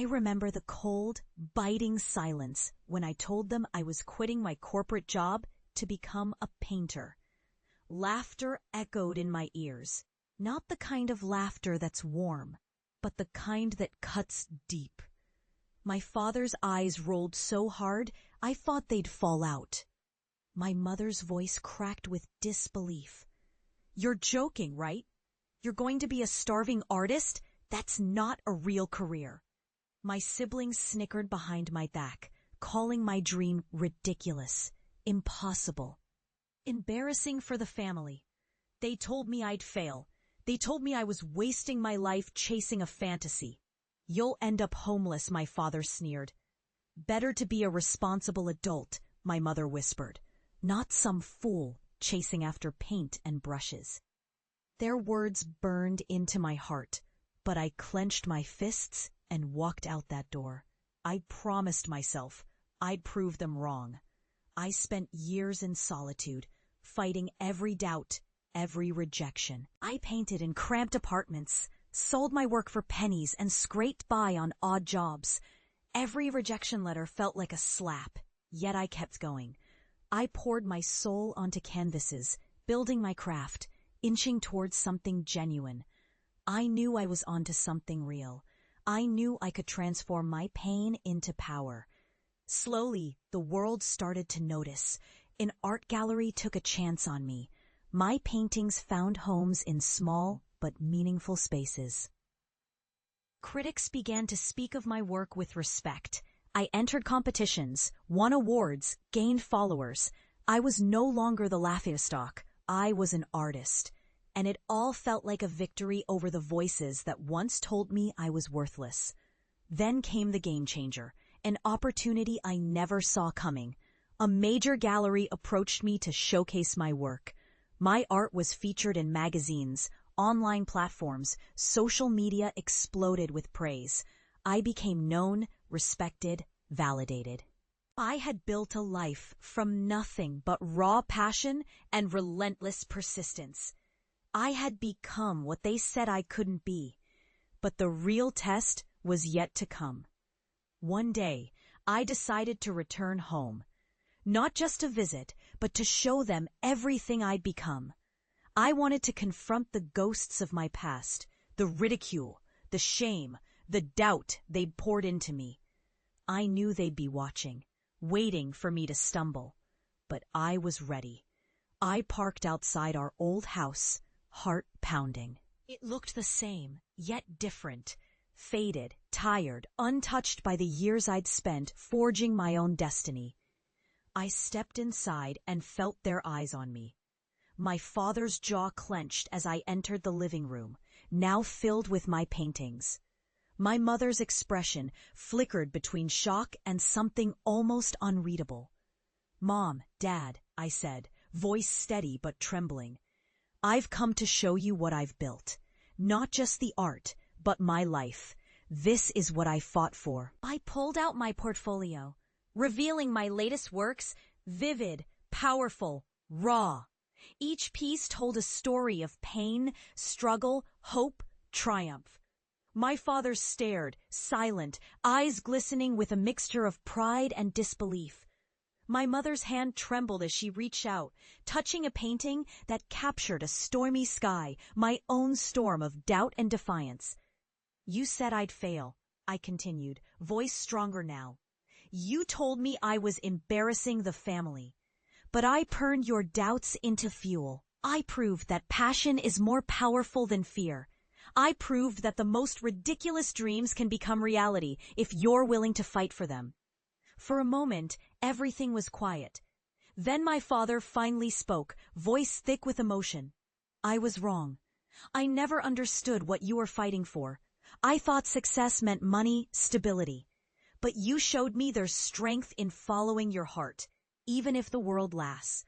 I remember the cold, biting silence when I told them I was quitting my corporate job to become a painter. Laughter echoed in my ears, not the kind of laughter that's warm, but the kind that cuts deep. My father's eyes rolled so hard, I thought they'd fall out. My mother's voice cracked with disbelief. "You're joking, right? You're going to be a starving artist? That's not a real career." My siblings snickered behind my back, calling my dream ridiculous, impossible, embarrassing for the family. They told me I'd fail. They told me I was wasting my life chasing a fantasy. "You'll end up homeless," my father sneered. "Better to be a responsible adult," my mother whispered, "not some fool chasing after paint and brushes." Their words burned into my heart, but I clenched my fists and walked out that door. I promised myself I'd prove them wrong. I spent years in solitude, fighting every doubt, every rejection. I painted in cramped apartments, sold my work for pennies, and scraped by on odd jobs. Every rejection letter felt like a slap, yet I kept going. I poured my soul onto canvases, building my craft, inching towards something genuine. I knew I was onto something real. I knew I could transform my pain into power. Slowly, the world started to notice. An art gallery took a chance on me. My paintings found homes in small but meaningful spaces. Critics began to speak of my work with respect. I entered competitions, won awards, gained followers. I was no longer the laughingstock. I was an artist. And it all felt like a victory over the voices that once told me I was worthless. Then came the game changer, an opportunity I never saw coming. A major gallery approached me to showcase my work. My art was featured in magazines, online platforms, social media exploded with praise. I became known, respected, validated. I had built a life from nothing but raw passion and relentless persistence. I had become what they said I couldn't be, but the real test was yet to come. One day, I decided to return home, not just to visit, but to show them everything I'd become. I wanted to confront the ghosts of my past, the ridicule, the shame, the doubt they'd poured into me. I knew they'd be watching, waiting for me to stumble, but I was ready. I parked outside our old house, heart pounding. It looked the same, yet different, faded, tired, untouched by the years I'd spent forging my own destiny. I stepped inside and felt their eyes on me. My father's jaw clenched as I entered the living room, now filled with my paintings. My mother's expression flickered between shock and something almost unreadable. "Mom, Dad," I said, voice steady but trembling. "I've come to show you what I've built. Not just the art, but my life. This is what I fought for." I pulled out my portfolio, revealing my latest works, vivid, powerful, raw. Each piece told a story of pain, struggle, hope, triumph. My father stared, silent, eyes glistening with a mixture of pride and disbelief. My mother's hand trembled as she reached out, touching a painting that captured a stormy sky, my own storm of doubt and defiance. "You said I'd fail," I continued, voice stronger now. "You told me I was embarrassing the family. But I turned your doubts into fuel. I proved that passion is more powerful than fear. I proved that the most ridiculous dreams can become reality if you're willing to fight for them." For a moment, everything was quiet. Then my father finally spoke, voice thick with emotion. "I was wrong. I never understood what you were fighting for. I thought success meant money, stability. But you showed me there's strength in following your heart, even if the world laughs."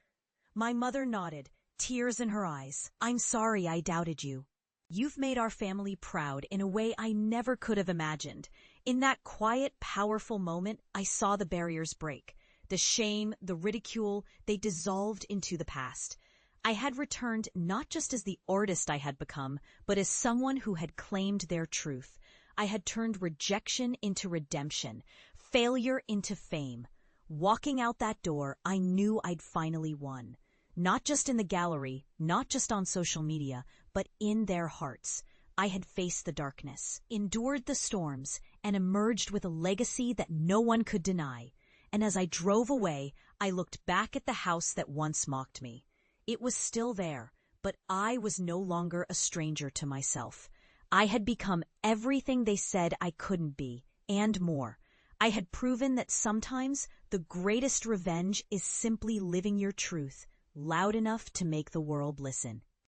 My mother nodded, tears in her eyes. "I'm sorry I doubted you. You've made our family proud in a way I never could have imagined." In that quiet, powerful moment, I saw the barriers break. The shame, the ridicule, they dissolved into the past. I had returned not just as the artist I had become, but as someone who had claimed their truth. I had turned rejection into redemption, failure into fame. Walking out that door, I knew I'd finally won. Not just in the gallery, not just on social media, but in their hearts. I had faced the darkness, endured the storms, and emerged with a legacy that no one could deny. And as I drove away, I looked back at the house that once mocked me. It was still there, but I was no longer a stranger to myself. I had become everything they said I couldn't be, and more. I had proven that sometimes the greatest revenge is simply living your truth, loud enough to make the world listen.